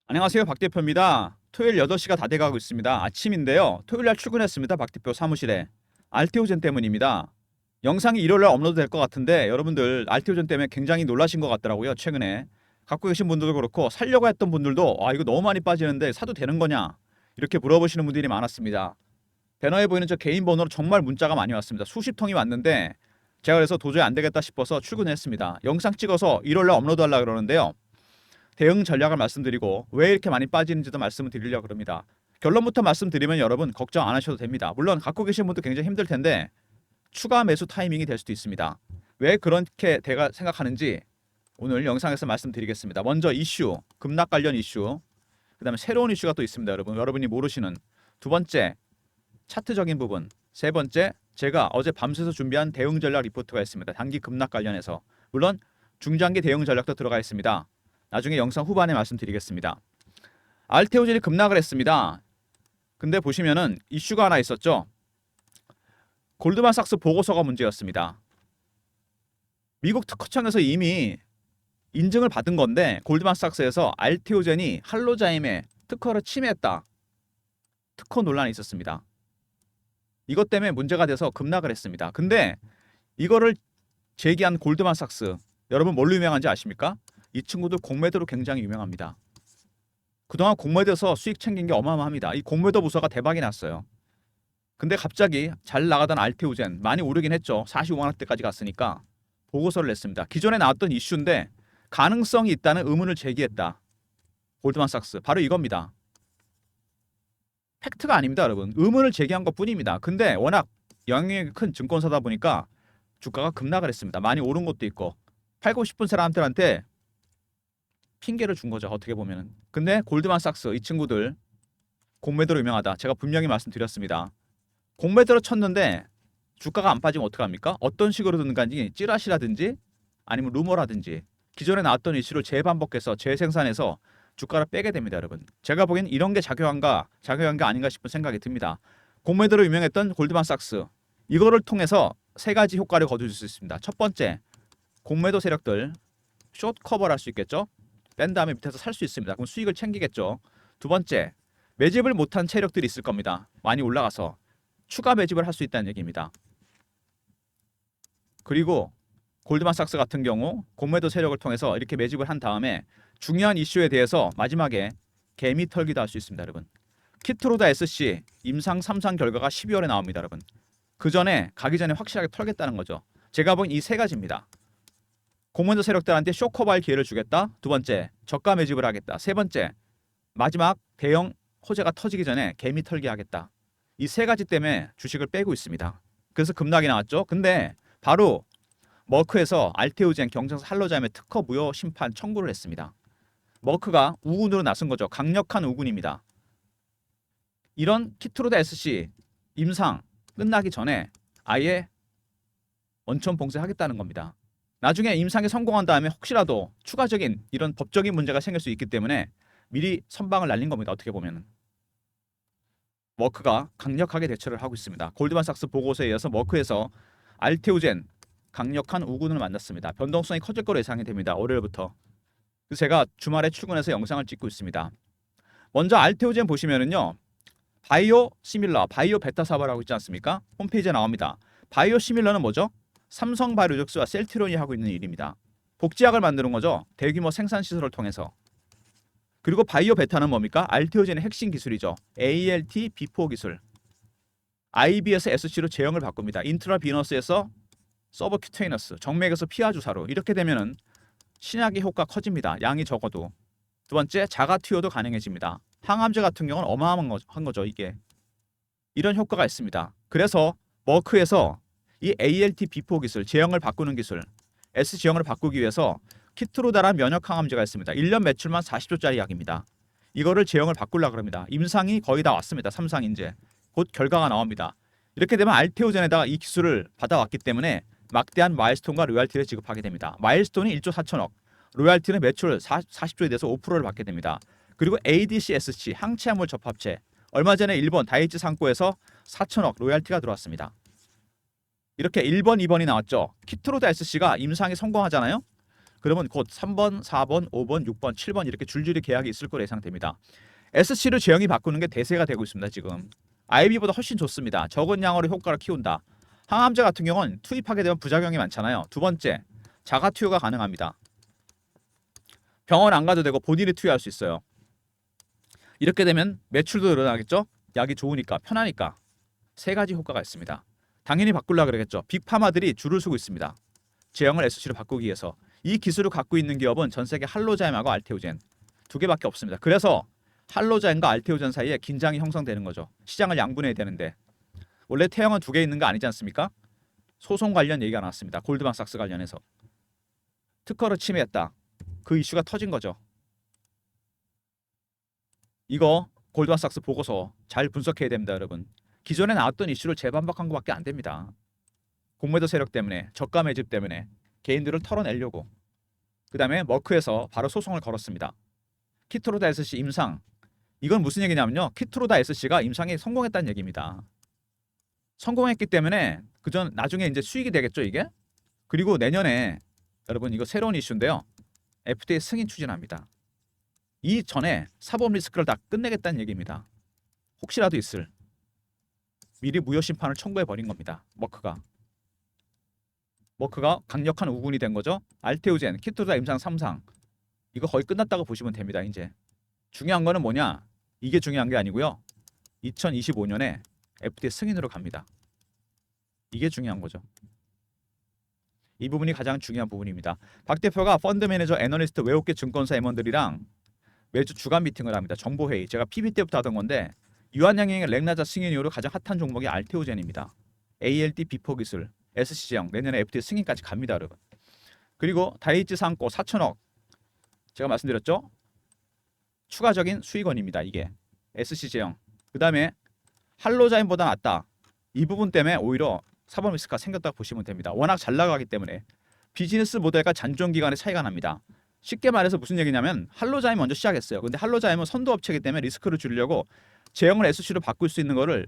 안녕하세요. 박 대표입니다. 토요일 8시가 다 돼가고 있습니다. 아침인데요. 토요일 날 출근했습니다. 박 대표 사무실에. 알테오젠 때문입니다. 영상이 일요일 날 업로드 될 것 같은데 여러분들 알테오젠 때문에 굉장히 놀라신 것 같더라고요. 최근에. 갖고 계신 분들도 그렇고 살려고 했던 분들도 이거 너무 많이 빠지는데 사도 되는 거냐? 이렇게 물어보시는 분들이 많았습니다. 배너에 보이는 저 개인 번호로 정말 문자가 많이 왔습니다. 수십 통이 왔는데 제가 그래서 도저히 안 되겠다 싶어서 출근했습니다. 영상 찍어서 일요일 날 업로드 하려고 그러는데요. 대응 전략을 말씀드리고 왜 이렇게 많이 빠지는지도 말씀을 드리려고 합니다. 결론부터 말씀드리면 여러분 걱정 안 하셔도 됩니다. 물론 갖고 계신 분도 굉장히 힘들 텐데 추가 매수 타이밍이 될 수도 있습니다. 왜 그렇게 제가 생각하는지 오늘 영상에서 말씀드리겠습니다. 먼저 이슈, 급락 관련 이슈, 그 다음에 새로운 이슈가 또 있습니다. 여러분이 모르시는 두 번째, 차트적인 부분, 세 번째, 제가 어제 밤새서 준비한 대응 전략 리포트가 있습니다. 단기 급락 관련해서. 물론 중장기 대응 전략도 들어가 있습니다. 나중에 영상 후반에 말씀드리겠습니다. 알테오젠이 급락을 했습니다. 근데 보시면은 이슈가 하나 있었죠. 골드만삭스 보고서가 문제였습니다. 미국 특허청에서 이미 인증을 받은 건데 골드만삭스에서 알테오젠이 할로자임의 특허를 침해했다. 특허 논란이 있었습니다. 이것 때문에 문제가 돼서 급락을 했습니다. 근데 이거를 제기한 골드만삭스, 여러분 뭘로 유명한지 아십니까? 이 친구들 공매도로 굉장히 유명합니다. 그동안 공매도에서 수익 챙긴 게 어마어마합니다. 이 공매도 부서가 대박이 났어요. 근데 갑자기 잘 나가던 알테오젠 많이 오르긴 했죠. 45만 원대까지 갔으니까 보고서를 냈습니다. 기존에 나왔던 이슈인데 가능성이 있다는 의문을 제기했다. 골드만삭스 바로 이겁니다. 팩트가 아닙니다, 여러분. 의문을 제기한 것뿐입니다. 근데 워낙 영향력이 큰 증권사다 보니까 주가가 급락을 했습니다. 많이 오른 것도 있고 팔고 싶은 사람들한테 핑계를 준 거죠. 어떻게 보면은. 근데 골드만삭스 이 친구들 공매도로 유명하다. 제가 분명히 말씀드렸습니다. 공매도로 쳤는데 주가가 안 빠지면 어떡합니까? 어떤 식으로 든간지 찌라시라든지 아니면 루머라든지 기존에 나왔던 이슈를 재반복해서 재생산해서 주가를 빼게 됩니다, 여러분. 제가 보기엔 이런 게 작용한 게 아닌가 싶은 생각이 듭니다. 공매도로 유명했던 골드만삭스 이거를 통해서 세 가지 효과를 거둘 수 있습니다. 첫 번째, 공매도 세력들 숏 커버를 할 수 있겠죠? 뺀 다음에 밑에서 살 수 있습니다. 그럼 수익을 챙기겠죠. 두 번째, 매집을 못한 세력들이 있을 겁니다. 많이 올라가서 추가 매집을 할 수 있다는 얘기입니다. 그리고 골드만삭스 같은 경우 공매도 세력을 통해서 이렇게 매집을 한 다음에 중요한 이슈에 대해서 마지막에 개미 털기도 할 수 있습니다, 여러분. 키트로다 SC 임상 3상 결과가 12월에 나옵니다, 여러분. 그 전에 가기 전에 확실하게 털겠다는 거죠. 제가 본 이 세 가지입니다. 공매도 세력들한테 쇼커버할 기회를 주겠다. 두 번째, 저가 매집을 하겠다. 세 번째, 마지막 대형 호재가 터지기 전에 개미 털기 하겠다. 이 세 가지 때문에 주식을 빼고 있습니다. 그래서 급락이 나왔죠. 근데 바로 머크에서 알테오젠 경쟁사 할로자임의 특허 무효 심판 청구를 했습니다. 머크가 우군으로 나선 거죠. 강력한 우군입니다. 이런 키트로다 SC 임상 끝나기 전에 아예 원천 봉쇄하겠다는 겁니다. 나중에 임상에 성공한 다음에 혹시라도 추가적인 이런 법적인 문제가 생길 수 있기 때문에 미리 선방을 날린 겁니다. 어떻게 보면은. 머크가 강력하게 대처를 하고 있습니다. 골드만삭스 보고서에 의해서 머크에서 알테오젠 강력한 우군을 만났습니다. 변동성이 커질 거로 예상이 됩니다. 월요일부터. 그래서 제가 주말에 출근해서 영상을 찍고 있습니다. 먼저 알테오젠 보시면은요. 바이오 시밀러, 바이오 베타 사바라고 있지 않습니까? 홈페이지에 나옵니다. 바이오 시밀러는 뭐죠? 삼성 바이오로직스와 셀트리온이 하고 있는 일입니다. 복제약을 만드는 거죠. 대규모 생산 시설을 통해서. 그리고 바이오 베타는 뭡니까? 알테오젠의 핵심 기술이죠. ALT B4 기술. IB에서 SC로 제형을 바꿉니다. 인트라비너스에서 서버큐테이너스, 정맥에서 피하 주사로. 이렇게 되면은 신약의 효과 커집니다. 양이 적어도. 두 번째, 자가 투여도 가능해집니다. 항암제 같은 경우는 어마어마한 거죠, 이게. 이런 효과가 있습니다. 그래서 머크에서 이 ALT B4 기술, 제형을 바꾸는 기술, S 제형을 바꾸기 위해서 키트로다란 면역 항암제가 있습니다. 1년 매출만 40조짜리 약입니다. 이거를 제형을 바꾸려고 합니다. 임상이 거의 다 왔습니다. 3상 이제 곧 결과가 나옵니다. 이렇게 되면 알테오젠에다가 이 기술을 받아왔기 때문에 막대한 마일스톤과 로얄티를 지급하게 됩니다. 마일스톤이 1조 4천억, 로얄티는 매출 40조에 대해서 5%를 받게 됩니다. 그리고 ADCSC 항체화물 접합체, 얼마 전에 일본 다이치 상코에서 4천억 로얄티가 들어왔습니다. 이렇게 1번, 2번이 나왔죠. 키트로다 SC가 임상에 성공하잖아요. 그러면 곧 3번, 4번, 5번, 6번, 7번 이렇게 줄줄이 계약이 있을 거로 예상됩니다. SC를 제형이 바꾸는 게 대세가 되고 있습니다. 지금 IB보다 훨씬 좋습니다. 적은 양으로 효과를 키운다. 항암제 같은 경우는 투입하게 되면 부작용이 많잖아요. 두 번째, 자가 투여가 가능합니다. 병원 안 가도 되고 본인이 투여할 수 있어요. 이렇게 되면 매출도 늘어나겠죠? 약이 좋으니까 편하니까. 세 가지 효과가 있습니다. 당연히 바꾸려고 그러겠죠. 빅파마들이 줄을 서고 있습니다. 제형을 SC로 바꾸기 위해서. 이 기술을 갖고 있는 기업은 전 세계 할로자임하고 알테오젠 두 개밖에 없습니다. 그래서 할로자임과 알테오젠 사이에 긴장이 형성되는 거죠. 시장을 양분해야 되는데 원래 태형은 두 개 있는 거 아니지 않습니까? 소송 관련 얘기가 나왔습니다. 골드만삭스 관련해서 특허를 침해했다. 그 이슈가 터진 거죠. 이거 골드만삭스 보고서 잘 분석해야 됩니다, 여러분. 기존에 나왔던 이슈를 재반박한 것밖에 안 됩니다. 공매도 세력 때문에, 저가 매집 때문에 개인들을 털어내려고. 그 다음에 머크에서 바로 소송을 걸었습니다. 키트로다 SC 임상. 이건 무슨 얘기냐면요. 키트로다 SC가 임상에 성공했다는 얘기입니다. 성공했기 때문에 그전 나중에 이제 수익이 되겠죠, 이게. 그리고 내년에 여러분 이거 새로운 이슈인데요. FDA 승인 추진합니다. 이 전에 사법 리스크를 다 끝내겠다는 얘기입니다. 혹시라도 있을 미리 무효 심판을 청구해 버린 겁니다. 머크가 강력한 우군이 된 거죠. 알테오젠, 키트로다 임상 3상 이거 거의 끝났다고 보시면 됩니다. 이제 중요한 거는 뭐냐? 이게 중요한 게 아니고요. 2025년에 FDA 승인으로 갑니다. 이게 중요한 거죠. 이 부분이 가장 중요한 부분입니다. 박 대표가 펀드 매니저, 애널리스트, 외국계 증권사 임원들이랑 매주 주간 미팅을 합니다. 정보회의. 제가 PB 때부터 하던 건데 유한양행의 렉나자 승인 이후로 가장 핫한 종목이 알테오젠입니다. ALD 비포 기술, SC 제형 내년에 FDA 승인까지 갑니다, 여러분. 그리고 다이치 상고 4천억 제가 말씀드렸죠. 추가적인 수익원입니다. 이게 SC 제형. 그 다음에 할로자임보다 낫다. 이 부분 때문에 오히려 사법 리스크가 생겼다고 보시면 됩니다. 워낙 잘 나가기 때문에 비즈니스 모델과 잔존 기간의 차이가 납니다. 쉽게 말해서 무슨 얘기냐면 할로자임 먼저 시작했어요. 근데 할로자임은 선도업체이기 때문에 리스크를 줄이려고 제형을 SC로 바꿀 수 있는 거를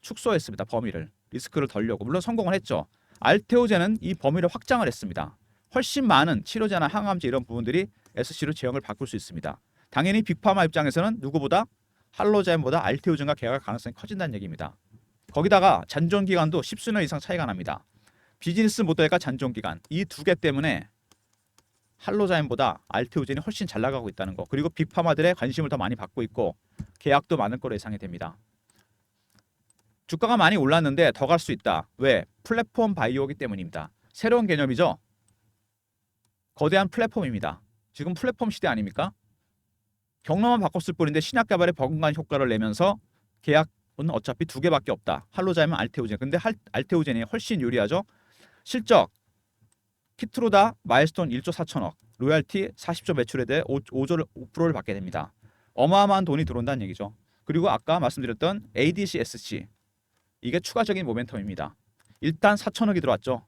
축소했습니다. 범위를. 리스크를 덜려고. 물론 성공을 했죠. 알테오젠은 이 범위를 확장을 했습니다. 훨씬 많은 치료제나 항암제 이런 부분들이 SC로 제형을 바꿀 수 있습니다. 당연히 빅파마 입장에서는 누구보다 할로자임보다 알테오젠과 계약할 가능성이 커진다는 얘기입니다. 거기다가 잔존 기간도 10수년 이상 차이가 납니다. 비즈니스 모델과 잔존 기간 이 두 개 때문에 할로자임보다 알테오젠이 훨씬 잘 나가고 있다는 거. 그리고 빅파마들의 관심을 더 많이 받고 있고 계약도 많을 거로 예상이 됩니다. 주가가 많이 올랐는데 더 갈 수 있다. 왜? 플랫폼 바이오이기 때문입니다. 새로운 개념이죠. 거대한 플랫폼입니다. 지금 플랫폼 시대 아닙니까? 경로만 바꿨을 뿐인데 신약 개발에 버금가는 효과를 내면서 계약은 어차피 두 개밖에 없다. 할로자임은 알테오젠. 근데 알테오젠이 훨씬 유리하죠. 실적 키트로다 마일스톤 1조 4천억, 로얄티 40조 매출에 대해 5%를 받게 됩니다. 어마어마한 돈이 들어온다는 얘기죠. 그리고 아까 말씀드렸던 ADC SC 이게 추가적인 모멘텀입니다. 일단 4천억이 들어왔죠.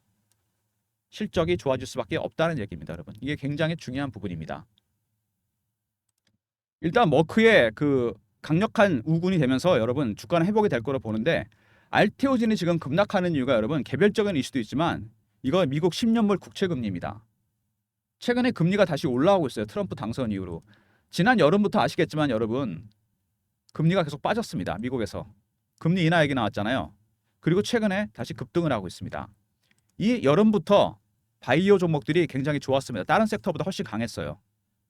실적이 좋아질 수밖에 없다는 얘기입니다, 여러분. 이게 굉장히 중요한 부분입니다. 일단 머크의 그 강력한 우군이 되면서 여러분 주가는 회복이 될 거로 보는데 알테오젠이 지금 급락하는 이유가 여러분 개별적인 이슈도 있지만 이거 미국 10년물 국채 금리입니다. 최근에 금리가 다시 올라오고 있어요. 트럼프 당선 이후로. 지난 여름부터 아시겠지만 여러분 금리가 계속 빠졌습니다. 미국에서. 금리 인하 얘기 나왔잖아요. 그리고 최근에 다시 급등을 하고 있습니다. 이 여름부터 바이오 종목들이 굉장히 좋았습니다. 다른 섹터보다 훨씬 강했어요.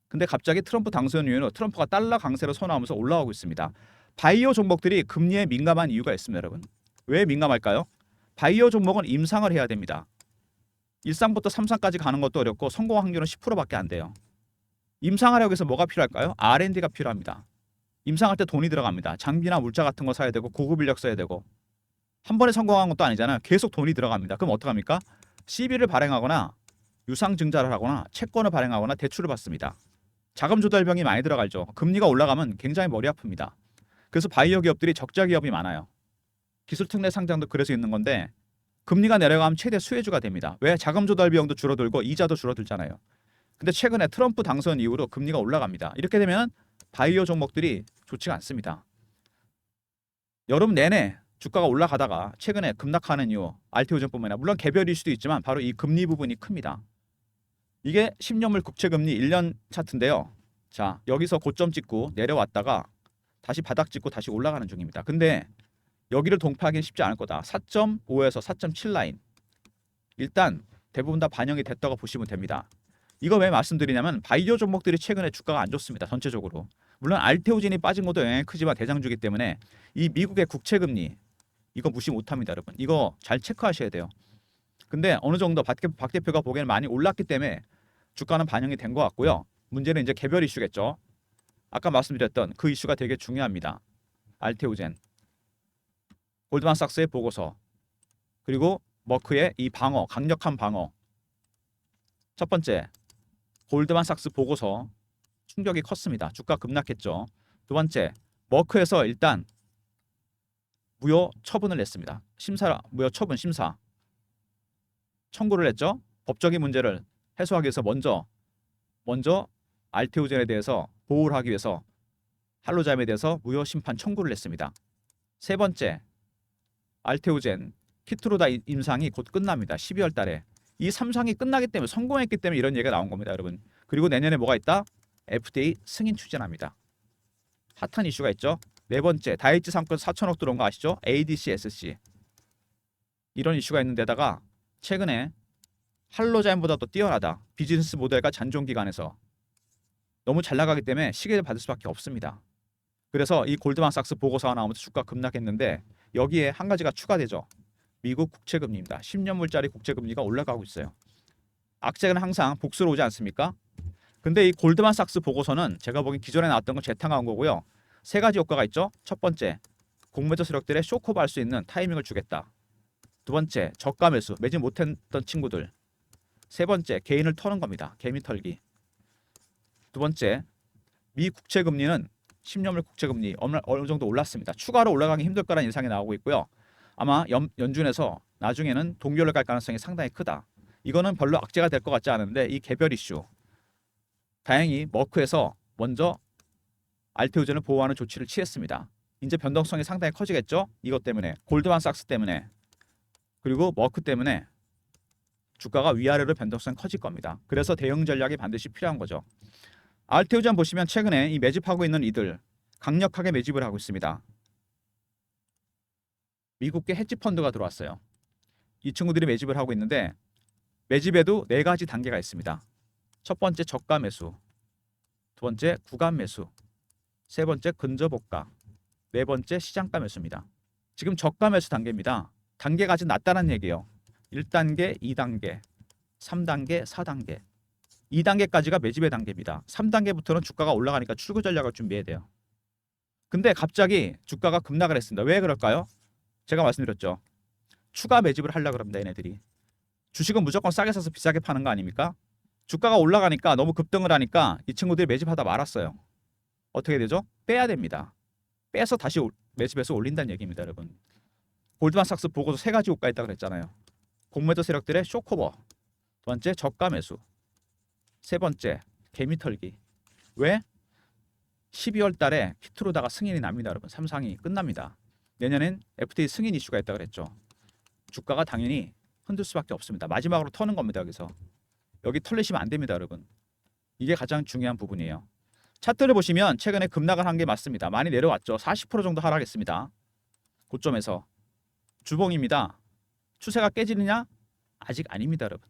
근데 갑자기 트럼프 당선 이후로 트럼프가 달러 강세로 선언하면서 올라오고 있습니다. 바이오 종목들이 금리에 민감한 이유가 있습니다, 여러분. 왜 민감할까요? 바이오 종목은 임상을 해야 됩니다. 1상부터 3상까지 가는 것도 어렵고 성공 확률은 10%밖에 안 돼요. 임상하려고 해서 뭐가 필요할까요? R&D가 필요합니다. 임상할 때 돈이 들어갑니다. 장비나 물자 같은 거 사야 되고 고급 인력 써야 되고 한 번에 성공한 것도 아니잖아요. 계속 돈이 들어갑니다. 그럼 어떡합니까? CB를 발행하거나 유상증자를 하거나 채권을 발행하거나 대출을 받습니다. 자금 조달 비용이 많이 들어가죠. 금리가 올라가면 굉장히 머리 아픕니다. 그래서 바이오 기업들이 적자 기업이 많아요. 기술 특례 상장도 그래서 있는 건데 금리가 내려가면 최대 수혜주가 됩니다. 왜? 자금 조달 비용도 줄어들고 이자도 줄어들잖아요. 근데 최근에 트럼프 당선 이후로 금리가 올라갑니다. 이렇게 되면 바이오 종목들이 좋지가 않습니다. 여름 내내 주가가 올라가다가 최근에 급락하는 이유 알테오젠뿐만 아니라 물론 개별 이슈도 있지만 바로 이 금리 부분이 큽니다. 이게 10년물 국채금리 1년 차트인데요. 자, 여기서 고점 찍고 내려왔다가 다시 바닥 찍고 다시 올라가는 중입니다. 근데 여기를 동파하기는 쉽지 않을 거다. 4.5에서 4.7 라인. 일단 대부분 다 반영이 됐다고 보시면 됩니다. 이거 왜 말씀드리냐면 바이오 종목들이 최근에 주가가 안 좋습니다. 전체적으로. 물론 알테오진이 빠진 것도 영향이 크지만 대장주기 때문에 이 미국의 국채금리 이거 무시 못합니다, 여러분. 이거 잘 체크하셔야 돼요. 근데 어느 정도 박 대표가 보기에는 많이 올랐기 때문에 주가는 반영이 된 것 같고요. 문제는 이제 개별 이슈겠죠. 아까 말씀드렸던 그 이슈가 되게 중요합니다. 알테오젠, 골드만삭스의 보고서, 그리고 머크의 이 방어, 강력한 방어. 첫 번째, 골드만삭스 보고서 충격이 컸습니다. 주가 급락했죠. 두 번째, 머크에서 일단 무효 처분을 냈습니다. 무효 처분 심사 청구를 했죠. 법적인 문제를 해소하기 위해서 먼저 알테오젠에 대해서 보호를 하기 위해서 할로자임에 대해서 무효 심판 청구를 했습니다. 세 번째, 알테오젠 키트로다 임상이 곧 끝납니다. 12월 달에. 이 3상이 끝나기 때문에 성공했기 때문에 이런 얘기가 나온 겁니다, 여러분. 그리고 내년에 뭐가 있다? FDA 승인 추진합니다. 핫한 이슈가 있죠. 네 번째, 다이치 상권 4천억 들어온 거 아시죠? ADC, SC. 이런 이슈가 있는데다가 최근에 할로자임보다 더 뛰어나다. 비즈니스 모델과 잔존 기간에서 너무 잘 나가기 때문에 시계를 받을 수밖에 없습니다. 그래서 이 골드만삭스 보고서가 나오면서 주가 급락했는데 여기에 한 가지가 추가되죠. 미국 국채금리입니다. 10년물짜리 국채금리가 올라가고 있어요. 악재는 항상 복수로 오지 않습니까? 근데 이 골드만삭스 보고서는 제가 보기엔 기존에 나왔던 건 재탕한 거고요. 세 가지 효과가 있죠. 첫 번째, 공매도 세력들의 쇼크오버할 수 있는 타이밍을 주겠다. 두 번째, 저가 매수, 매진 못했던 친구들. 세 번째, 개인을 터는 겁니다. 개미 털기. 두 번째, 미 국채금리는 10년물 국채금리 어느 정도 올랐습니다. 추가로 올라가기 힘들 거라는 예상이 나오고 있고요. 아마 연준에서 나중에는 동결을 갈 가능성이 상당히 크다. 이거는 별로 악재가 될 것 같지 않은데 이 개별 이슈. 다행히 머크에서 먼저 알테오젠을 보호하는 조치를 취했습니다. 이제 변동성이 상당히 커지겠죠? 이것 때문에. 골드만삭스 때문에. 그리고 머크 때문에 주가가 위아래로 변동성이 커질 겁니다. 그래서 대응 전략이 반드시 필요한 거죠. 알테오젠 보시면 최근에 이 매집하고 있는 이들 강력하게 매집을 하고 있습니다. 미국계 헤지 펀드가 들어왔어요. 이 친구들이 매집을 하고 있는데 매집에도 네 가지 단계가 있습니다. 첫 번째 저가 매수, 두 번째 구간 매수, 세 번째 근저보가, 네 번째 시장가 매수입니다. 지금 저가 매수 단계입니다. 단계가 아직 낮다는 얘기예요. 1단계, 2단계, 3단계, 4단계. 2단계까지가 매집의 단계입니다. 3단계부터는 주가가 올라가니까 출구 전략을 준비해야 돼요. 근데 갑자기 주가가 급락을 했습니다. 왜 그럴까요? 제가 말씀드렸죠. 추가 매집을 하려고 합니다. 얘네들이. 주식은 무조건 싸게 사서 비싸게 파는 거 아닙니까? 주가가 올라가니까 너무 급등을 하니까 이 친구들이 매집하다 말았어요. 어떻게 되죠? 빼야 됩니다. 빼서 다시 매집해서 올린다는 얘기입니다, 여러분. 골드만삭스 보고서 세 가지 효과 있다고 그랬잖아요. 공매도 세력들의 쇼커버, 두 번째 저가 매수, 세 번째 개미 털기. 왜? 12월 달에 키트로다가 승인이 납니다, 여러분. 3상이 끝납니다. 내년엔 FDA 승인 이슈가 있다고 그랬죠. 주가가 당연히 흔들 수밖에 없습니다. 마지막으로 터는 겁니다, 여기서. 여기 털리시면 안 됩니다, 여러분. 이게 가장 중요한 부분이에요. 차트를 보시면 최근에 급락을 한 게 맞습니다. 많이 내려왔죠. 40% 정도 하락했습니다. 고점에서. 주봉입니다. 추세가 깨지느냐? 아직 아닙니다, 여러분.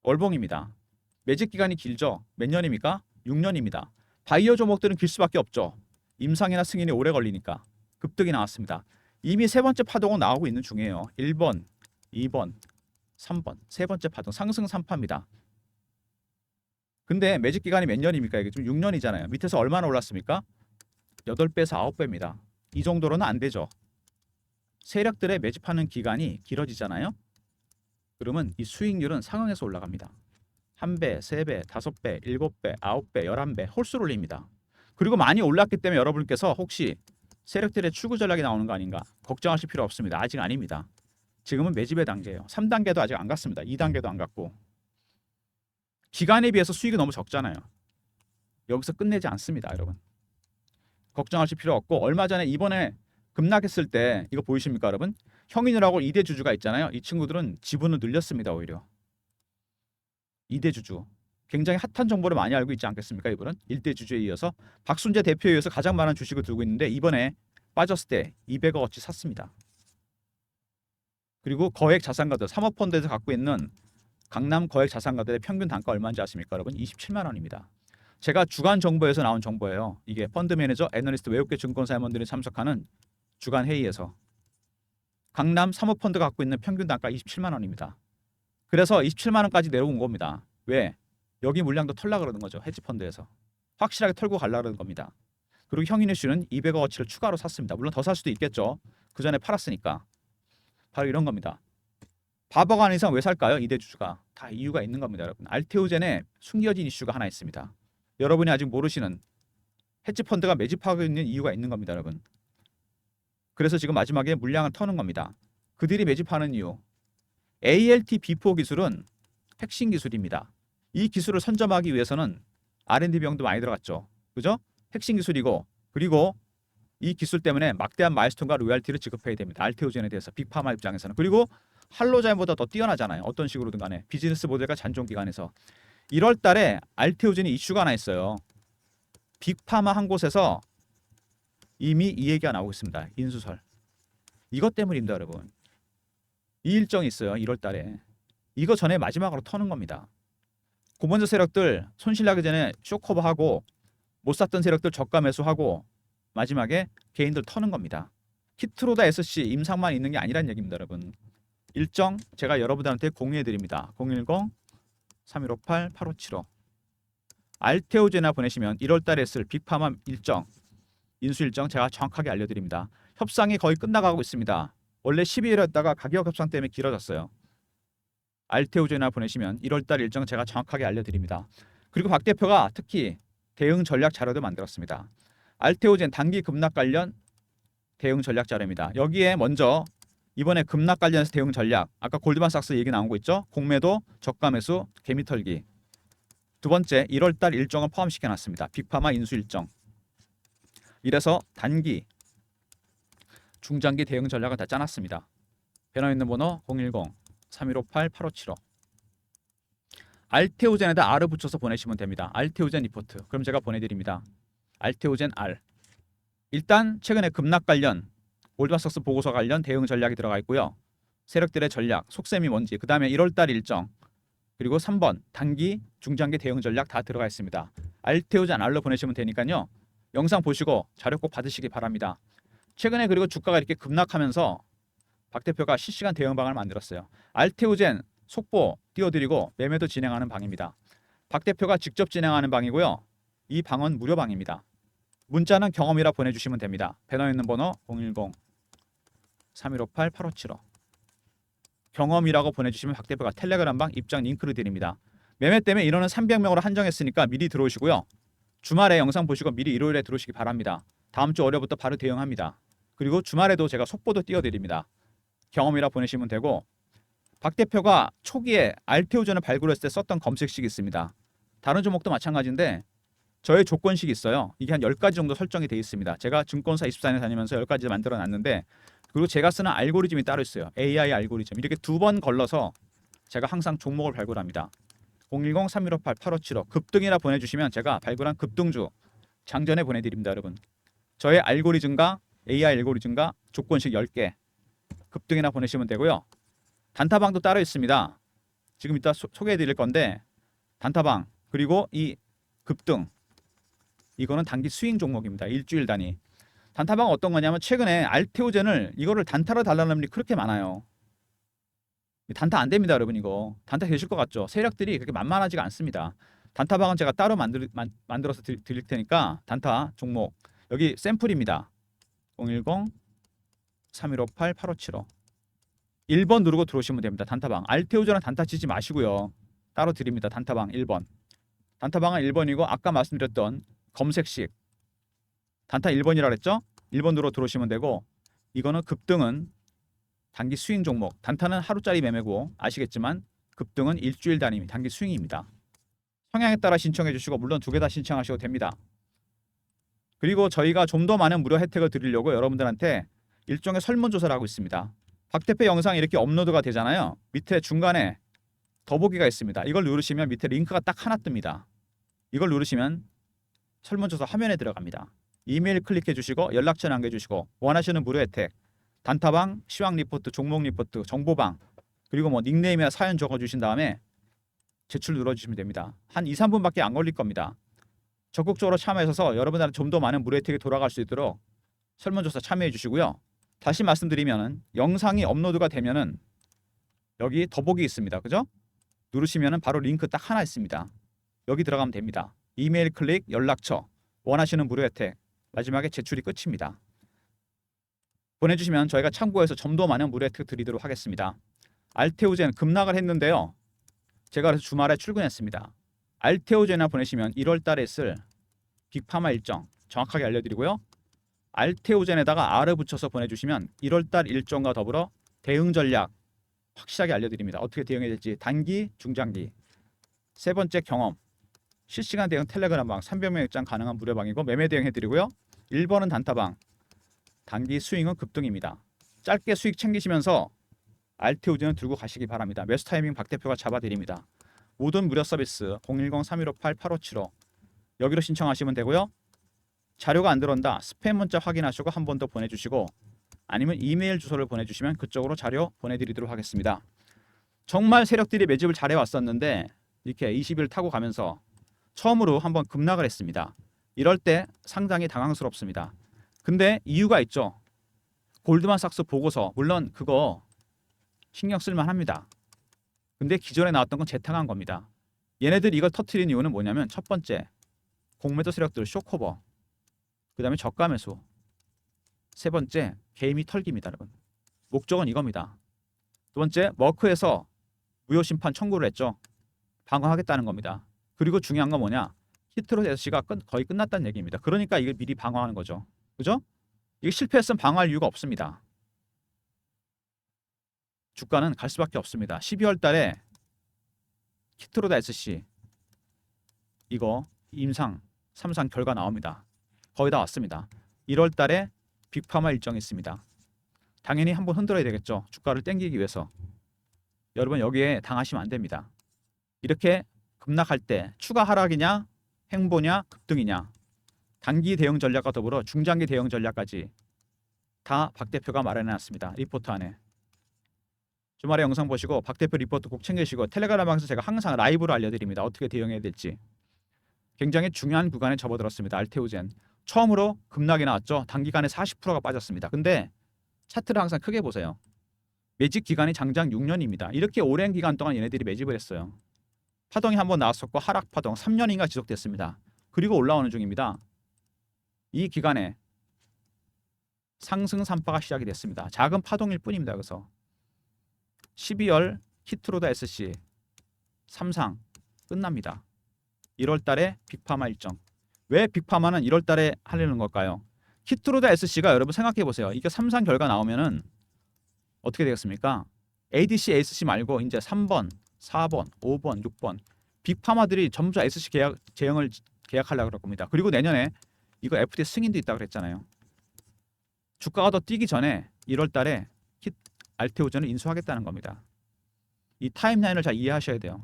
월봉입니다. 매집 기간이 길죠. 몇 년입니까? 6년입니다. 바이오 종목들은 길 수밖에 없죠. 임상이나 승인이 오래 걸리니까. 급등이 나왔습니다. 이미 세 번째 파동은 나오고 있는 중이에요. 1번, 2번, 3번. 세 번째 파동 상승 3파입니다. 근데 매집 기간이 몇 년입니까? 이게 지금 6년이잖아요. 밑에서 얼마나 올랐습니까? 8배에서 9배입니다. 이 정도로는 안 되죠. 세력들의 매집하는 기간이 길어지잖아요. 그러면 이 수익률은 상황에서 올라갑니다. 1배, 3배, 5배, 7배, 9배, 11배 홀수를 올립니다. 그리고 많이 올랐기 때문에 여러분께서 혹시 세력들의 출구 전략이 나오는 거 아닌가 걱정하실 필요 없습니다. 아직 아닙니다. 지금은 매집의 단계예요. 3단계도 아직 안 갔습니다. 2단계도 안 갔고. 기간에 비해서 수익이 너무 적잖아요. 여기서 끝내지 않습니다, 여러분. 걱정하실 필요 없고 얼마 전에 이번에 급락했을 때 이거 보이십니까, 여러분? 형인이라고 2대 주주가 있잖아요. 이 친구들은 지분을 늘렸습니다, 오히려. 2대주주. 굉장히 핫한 정보를 많이 알고 있지 않겠습니까? 이분은 1대주주에 이어서 박순재 대표에 이어서 가장 많은 주식을 들고 있는데 이번에 빠졌을 때 200억어치 샀습니다. 그리고 거액 자산가들 사모펀드에서 갖고 있는 강남 거액 자산가들의 평균 단가 얼마인지 아십니까, 여러분? 27만 원입니다. 제가 주간 정보에서 나온 정보예요. 이게 펀드 매니저, 애널리스트, 외국계 증권사 임원들이 참석하는 주간 회의에서 강남 사모펀드가 갖고 있는 평균 단가 27만 원입니다. 그래서 27만 원까지 내려온 겁니다. 왜? 여기 물량도 털라 그러는 거죠. 헤지펀드에서. 확실하게 털고 갈라 그러는 겁니다. 그리고 형인의 씨는 200억어치를 추가로 샀습니다. 물론 더 살 수도 있겠죠. 그 전에 팔았으니까. 바로 이런 겁니다. 바보가 아닌 이상 왜 살까요? 이대주주가. 다 이유가 있는 겁니다, 여러분. 알테오젠에 숨겨진 이슈가 하나 있습니다. 여러분이 아직 모르시는 헤지펀드가 매집하고 있는 이유가 있는 겁니다, 여러분. 그래서 지금 마지막에 물량을 터는 겁니다. 그들이 매집하는 이유. ALT-B4 기술은 핵심 기술입니다. 이 기술을 선점하기 위해서는 R&D 비용도 많이 들어갔죠. 그죠? 핵심 기술이고, 그리고 이 기술 때문에 막대한 마일스톤과 로열티를 지급해야 됩니다. 알테오젠에 대해서 빅파마 입장에서는. 그리고 할로자인보다 더 뛰어나잖아요. 어떤 식으로든 간에. 비즈니스 모델과 잔존기간에서. 1월 달에 알테오젠이 이슈가 하나 있어요. 빅파마 한 곳에서 이미 이 얘기가 나오고 있습니다. 인수설. 이것 때문입니다, 여러분. 이 일정이 있어요. 1월 달에. 이거 전에 마지막으로 터는 겁니다. 고번저 세력들 손실나기 전에 쇼커버하고 못 샀던 세력들 저가 매수하고 마지막에 개인들 터는 겁니다. 키트로다 SC 임상만 있는 게 아니란 얘기입니다, 여러분. 일정 제가 여러분들한테 공유해 드립니다. 010-3158-8575 알테오제나 보내시면 1월 달에 쓸 빅파마 일정 인수 일정 제가 정확하게 알려드립니다. 협상이 거의 끝나가고 있습니다. 원래 12일이었다가 가격 협상 때문에 길어졌어요. 알테오제나 보내시면 1월달 일정 제가 정확하게 알려드립니다. 그리고 박 대표가 특히 대응 전략 자료도 만들었습니다. 알테오젠 단기 급락 관련 대응 전략 자료입니다. 여기에 먼저 이번에 급락 관련해서 대응 전략, 아까 골드만삭스 얘기 나온 거 있죠? 공매도, 저가 매수, 개미 털기. 두 번째 1월달 일정을 포함시켜놨습니다. 빅파마 인수 일정. 이래서 단기, 중장기 대응 전략을 다 짜놨습니다. 배너 있는 번호 010-3158-8575 알테오젠에다 R을 붙여서 보내시면 됩니다. 알테오젠 리포트. 그럼 제가 보내드립니다. 알테오젠 R. 일단 최근에 급락 관련 골드만삭스 보고서 관련 대응 전략이 들어가 있고요. 세력들의 전략, 속셈이 뭔지, 그 다음에 1월달 일정, 그리고 3번 단기, 중장기 대응 전략 다 들어가 있습니다. 알테오젠 R로 보내시면 되니까요. 영상 보시고 자료 꼭 받으시기 바랍니다. 최근에 그리고 주가가 이렇게 급락하면서 박 대표가 실시간 대응방을 만들었어요. 알테오젠 속보 띄워드리고 매매도 진행하는 방입니다. 박 대표가 직접 진행하는 방이고요. 이 방은 무료 방입니다. 문자는 경험이라 보내주시면 됩니다. 배너 있는 번호 010-3158-8575 경험이라고 보내주시면 박 대표가 텔레그램 방 입장 링크를 드립니다. 매매 때문에 인원은 300명으로 한정했으니까 미리 들어오시고요. 주말에 영상 보시고 미리 일요일에 들어오시기 바랍니다. 다음 주 월요일부터 바로 대응합니다. 그리고 주말에도 제가 속보도 띄워드립니다. 경험이라 보내시면 되고 박 대표가 초기에 알테오젠을 발굴했을 때 썼던 검색식이 있습니다. 다른 종목도 마찬가지인데 저의 조건식이 있어요. 이게 한 10가지 정도 설정이 되어 있습니다. 제가 증권사 24년 다니면서 10가지 만들어 놨는데 그리고 제가 쓰는 알고리즘이 따로 있어요. AI 알고리즘. 이렇게 두 번 걸러서 제가 항상 종목을 발굴합니다. 010-3158-8575 급등이라 보내주시면 제가 발굴한 급등주 장전에 보내드립니다, 여러분. 저의 알고리즘과 AI 알고리즘과 조건식 10개 급등이나 보내시면 되고요. 단타방도 따로 있습니다. 지금 이따 소개해드릴 건데 단타방 그리고 이 급등 이거는 단기 스윙 종목입니다. 일주일 단위. 단타방은 어떤 거냐면 최근에 알테오젠을 이거를 단타로 달라는 분이 그렇게 많아요. 단타 안 됩니다, 여러분. 이거 단타 되실 것 같죠? 세력들이 그렇게 만만하지가 않습니다. 단타방은 제가 따로 만들어서 드릴 테니까 단타 종목 여기 샘플입니다. 010-3158-8575 1번 누르고 들어오시면 됩니다. 단타방. 알테오젠은 단타 치지 마시고요. 따로 드립니다. 단타방 1번. 단타방은 1번이고 아까 말씀드렸던 검색식 단타 1번이라 그랬죠? 1번 누르고 들어오시면 되고 이거는 급등은 단기 스윙 종목. 단타는 하루짜리 매매고 아시겠지만 급등은 일주일 단위 단기 스윙입니다. 성향에 따라 신청해 주시고 물론 두 개 다 신청하셔도 됩니다. 그리고 저희가 좀 더 많은 무료 혜택을 드리려고 여러분들한테 일종의 설문조사를 하고 있습니다. 박 대표 영상이 이렇게 업로드가 되잖아요. 밑에 중간에 더보기가 있습니다. 이걸 누르시면 밑에 링크가 딱 하나 뜹니다. 이걸 누르시면 설문조사 화면에 들어갑니다. 이메일 클릭해 주시고 연락처 남겨 주시고 원하시는 무료 혜택, 단타방, 시황 리포트, 종목 리포트, 정보방, 그리고 뭐 닉네임이나 사연 적어 주신 다음에 제출 눌러 주시면 됩니다. 한 2, 3분밖에 안 걸릴 겁니다. 적극적으로 참여하셔서 여러분들한테 좀 더 많은 무료 혜택이 돌아갈 수 있도록 설문조사 참여해 주시고요. 다시 말씀드리면은 영상이 업로드가 되면은 여기 더보기 있습니다. 그죠? 누르시면은 바로 링크 딱 하나 있습니다. 여기 들어가면 됩니다. 이메일 클릭, 연락처, 원하시는 무료 혜택, 마지막에 제출이 끝입니다. 보내주시면 저희가 참고해서 좀 더 많은 무료 혜택 드리도록 하겠습니다. 알테오젠 급락을 했는데요. 제가 그래서 주말에 출근했습니다. 알테오젠을 보내시면 1월 달에 쓸 빅파마 일정 정확하게 알려드리고요. 알테오젠에다가 R을 붙여서 보내주시면 1월 달 일정과 더불어 대응 전략 확실하게 알려드립니다. 어떻게 대응해야 될지 단기, 중장기. 세 번째 경험. 실시간 대응 텔레그램방 300명 입장 가능한 무료방이고 매매 대응해드리고요. 1번은 단타방. 단기 스윙은 급등입니다. 짧게 수익 챙기시면서 알테오젠을 들고 가시기 바랍니다. 매수 타이밍 박 대표가 잡아드립니다. 모든 무료 서비스 010-3158-8575 여기로 신청하시면 되고요. 자료가 안 들어온다. 스팸 문자 확인하시고 한 번 더 보내주시고 아니면 이메일 주소를 보내주시면 그쪽으로 자료 보내드리도록 하겠습니다. 정말 세력들이 매집을 잘해왔었는데 이렇게 20일 타고 가면서 처음으로 한번 급락을 했습니다. 이럴 때 상당히 당황스럽습니다. 근데 이유가 있죠. 골드만삭스 보고서 물론 그거 신경 쓸만 합니다. 근데 기존에 나왔던 건 재탕한 겁니다. 얘네들이 이걸 터트린 이유는 뭐냐면 첫 번째 공매도 세력들 쇼커버, 그 다음에 저가 매수, 세 번째 개미 털기입니다. 여러분 목적은 이겁니다. 두 번째 머크에서 무효심판 청구를 했죠. 방어하겠다는 겁니다. 그리고 중요한 건 뭐냐, 히트로 SC가 거의 끝났다는 얘기입니다. 그러니까 이걸 미리 방어하는 거죠. 그죠? 이게 실패했으면 방어할 이유가 없습니다. 주가는 갈 수밖에 없습니다. 12월 달에 히트로다 SC 이거 임상 3상 결과 나옵니다. 거의 다 왔습니다. 1월 달에 빅파마 일정이 있습니다. 당연히 한번 흔들어야 되겠죠. 주가를 땡기기 위해서. 여러분 여기에 당하시면 안 됩니다. 이렇게 급락할 때 추가 하락이냐 행보냐 급등이냐 단기 대응 전략과 더불어 중장기 대응 전략까지 다 박 대표가 마련해놨습니다. 리포트 안에. 주말에 영상 보시고 박 대표 리포트 꼭 챙기시고 텔레그램방에서 제가 항상 라이브로 알려드립니다. 어떻게 대응해야 될지. 굉장히 중요한 구간에 접어들었습니다. 알테오젠. 처음으로 급락이 나왔죠. 단기간에 40%가 빠졌습니다. 근데 차트를 항상 크게 보세요. 매집 기간이 장장 6년입니다. 이렇게 오랜 기간 동안 얘네들이 매집을 했어요. 파동이 한번 나왔었고 하락 파동 3년인가 지속됐습니다. 그리고 올라오는 중입니다. 이 기간에 상승 산파가 시작이 됐습니다. 작은 파동일 뿐입니다. 그래서 12월 히트로다 SC 3상 끝납니다. 1월 달에 빅파마 일정. 왜 빅파마는 1월 달에 하려는 걸까요? 히트로다 SC가 여러분 생각해 보세요. 이게 3상 결과 나오면은 어떻게 되겠습니까? ADC, ASC 말고 이제 3번, 4번, 5번, 6번 빅파마들이 전부 다 SC 제형을 계약하려고 그럴 겁니다. 그리고 내년에 이거 FD 승인도 있다고 그랬잖아요. 주가가 더 뛰기 전에 1월 달에 알테오젠을 인수하겠다는 겁니다. 이 타임라인을 잘 이해하셔야 돼요.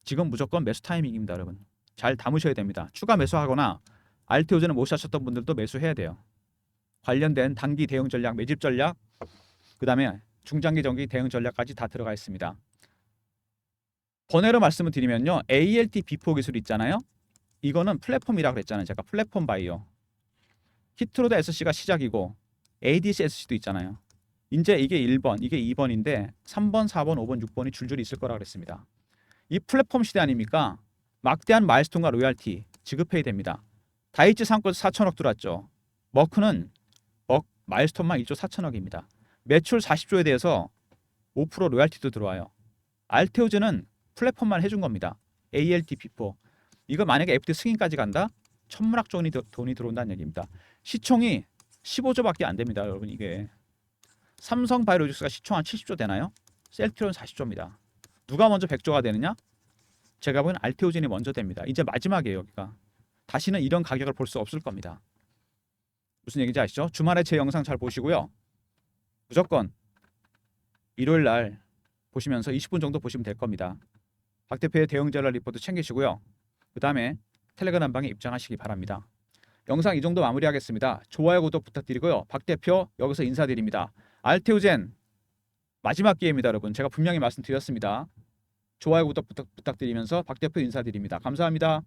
지금 무조건 매수 타이밍입니다. 여러분 잘 담으셔야 됩니다. 추가 매수하거나 알테오젠을 못 사셨던 분들도 매수해야 돼요. 관련된 단기 대응 전략, 매집 전략, 그 다음에 중장기 정기 대응 전략까지 다 들어가 있습니다. 번외로 말씀을 드리면요, ALT 비포 기술 있잖아요. 이거는 플랫폼이라고 그랬잖아요. 제가 플랫폼 바이오. 히트로드 SC가 시작이고 ADC SC도 있잖아요. 이제 이게 1번, 이게 2번인데 3번, 4번, 5번, 6번이 줄줄이 있을 거라고 그랬습니다. 이 플랫폼 시대 아닙니까? 막대한 마일스톤과 로얄티 지급해야 됩니다. 다이치 상권 4천억 들어왔죠. 머크는 마일스톤만 1조 4천억입니다. 매출 40조에 대해서 5% 로얄티도 들어와요. 알테오젠은 플랫폼만 해준 겁니다. ALT 비포. 이거 만약에 FD 승인까지 간다? 천문학 돈이 들어온다는 얘기입니다. 시총이 15조밖에 안 됩니다. 여러분 이게. 삼성바이오로직스가 시총 한 70조 되나요? 셀트리온 40조입니다. 누가 먼저 100조가 되느냐? 제가 보기엔 알테오젠이 먼저 됩니다. 이제 마지막이에요. 여기가. 다시는 이런 가격을 볼 수 없을 겁니다. 무슨 얘기인지 아시죠? 주말에 제 영상 잘 보시고요. 무조건 일요일 날 보시면서 20분 정도 보시면 될 겁니다. 박 대표의 대응 전략 리포트 챙기시고요. 그 다음에 텔레그램 방에 입장하시기 바랍니다. 영상 이 정도 마무리하겠습니다. 좋아요, 구독 부탁드리고요. 박 대표 여기서 인사드립니다. 알테오젠 마지막 기회입니다, 여러분. 제가 분명히 말씀드렸습니다. 좋아요, 구독 부탁드리면서 박 대표 인사드립니다. 감사합니다.